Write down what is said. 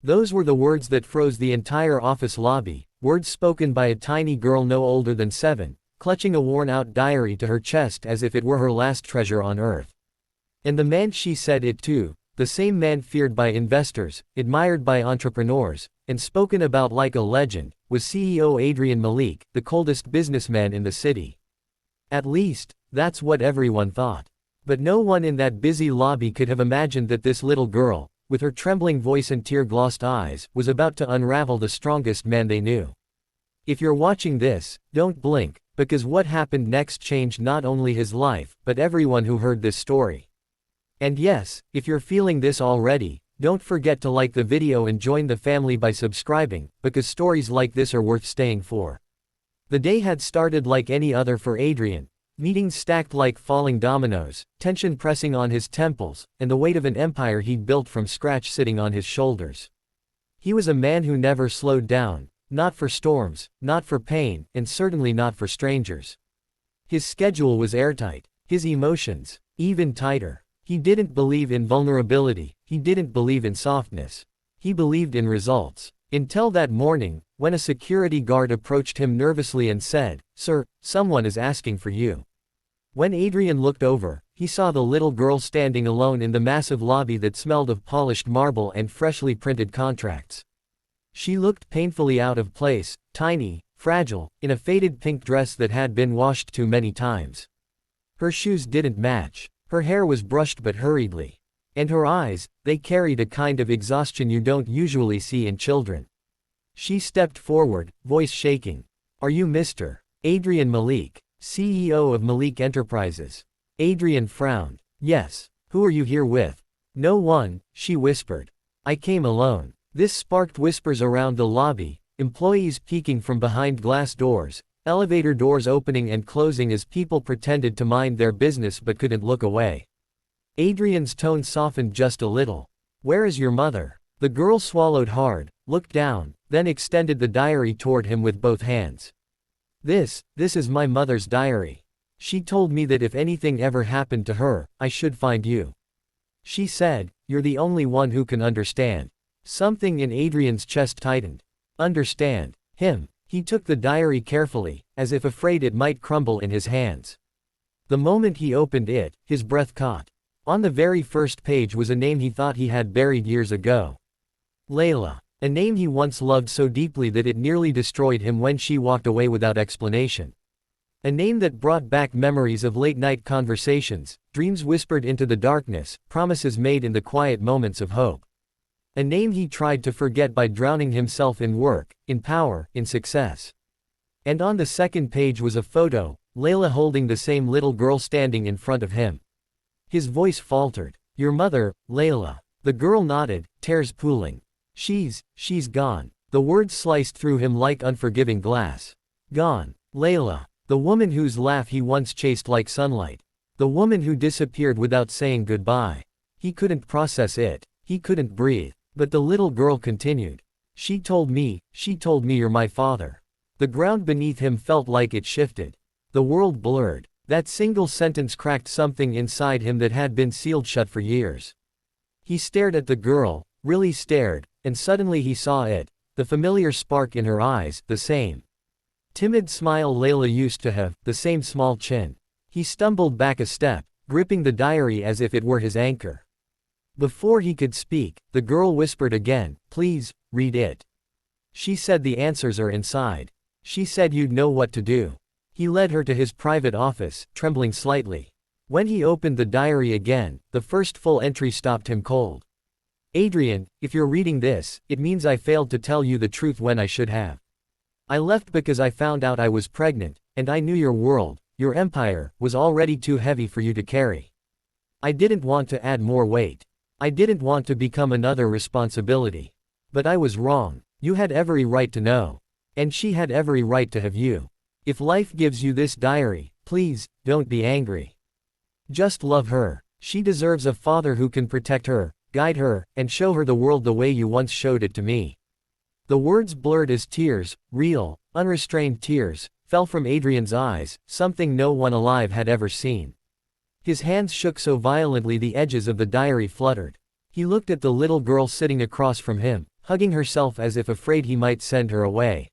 Those were the words that froze the entire office lobby, words spoken by a tiny girl no older than 7, clutching a worn-out diary to her chest as if it were her last treasure on earth. And the man she said it to, the same man feared by investors, admired by entrepreneurs, and spoken about like a legend, was CEO Adrian Malik, the coldest businessman in the city. At least, that's what everyone thought. But no one in that busy lobby could have imagined that this little girl, with her trembling voice and tear-glossed eyes, was about to unravel the strongest man they knew. If you're watching this, don't blink, because what happened next changed not only his life, but everyone who heard this story. And yes, if you're feeling this already, don't forget to like the video and join the family by subscribing, because stories like this are worth staying for. The day had started like any other for Adrian. Meetings stacked like falling dominoes, tension pressing on his temples, and the weight of an empire he'd built from scratch sitting on his shoulders. He was a man who never slowed down, not for storms, not for pain, and certainly not for strangers. His schedule was airtight, his emotions, even tighter. He didn't believe in vulnerability, he didn't believe in softness. He believed in results. Until that morning, when a security guard approached him nervously and said, "Sir, someone is asking for you." When Adrian looked over, he saw the little girl standing alone in the massive lobby that smelled of polished marble and freshly printed contracts. She looked painfully out of place, tiny, fragile, in a faded pink dress that had been washed too many times. Her shoes didn't match. Her hair was brushed but hurriedly. And her eyes, they carried a kind of exhaustion you don't usually see in children. She stepped forward, voice shaking. "Are you Mr. Adrian Malik, CEO of Malik Enterprises?" Adrian frowned. "Yes. Who are you here with?" "No one," she whispered. "I came alone." This sparked whispers around the lobby, employees peeking from behind glass doors, elevator doors opening and closing as people pretended to mind their business but couldn't look away. Adrian's tone softened just a little. "Where is your mother?" The girl swallowed hard, looked down, then extended the diary toward him with both hands. This is my mother's diary. She told me that if anything ever happened to her, I should find you. She said, you're the only one who can understand." Something in Adrian's chest tightened. Understand him. He took the diary carefully, as if afraid it might crumble in his hands. The moment he opened it, his breath caught. On the very first page was a name he thought he had buried years ago. Layla. A name he once loved so deeply that it nearly destroyed him when she walked away without explanation. A name that brought back memories of late-night conversations, dreams whispered into the darkness, promises made in the quiet moments of hope. A name he tried to forget by drowning himself in work, in power, in success. And on the second page was a photo, Layla holding the same little girl standing in front of him. His voice faltered. "Your mother, Layla." The girl nodded, tears pooling. She's gone." The words sliced through him like unforgiving glass. Gone. Layla. The woman whose laugh he once chased like sunlight. The woman who disappeared without saying goodbye. He couldn't process it. He couldn't breathe. But the little girl continued. She told me you're my father." The ground beneath him felt like it shifted. The world blurred. That single sentence cracked something inside him that had been sealed shut for years. He stared at the girl, really stared, and suddenly he saw it, the familiar spark in her eyes, the same timid smile Layla used to have, the same small chin. He stumbled back a step, gripping the diary as if it were his anchor. Before he could speak, the girl whispered again, "Please, read it." She said the answers are inside. She said you'd know what to do. He led her to his private office, trembling slightly. When he opened the diary again, the first full entry stopped him cold. "Adrian, if you're reading this, it means I failed to tell you the truth when I should have. I left because I found out I was pregnant, and I knew your world, your empire, was already too heavy for you to carry. I didn't want to add more weight. I didn't want to become another responsibility. But I was wrong. You had every right to know. And she had every right to have you. If life gives you this diary, please, don't be angry. Just love her. She deserves a father who can protect her, guide her, and show her the world the way you once showed it to me." The words blurred as tears, real, unrestrained tears, fell from Adrian's eyes, something no one alive had ever seen. His hands shook so violently the edges of the diary fluttered. He looked at the little girl sitting across from him, hugging herself as if afraid he might send her away.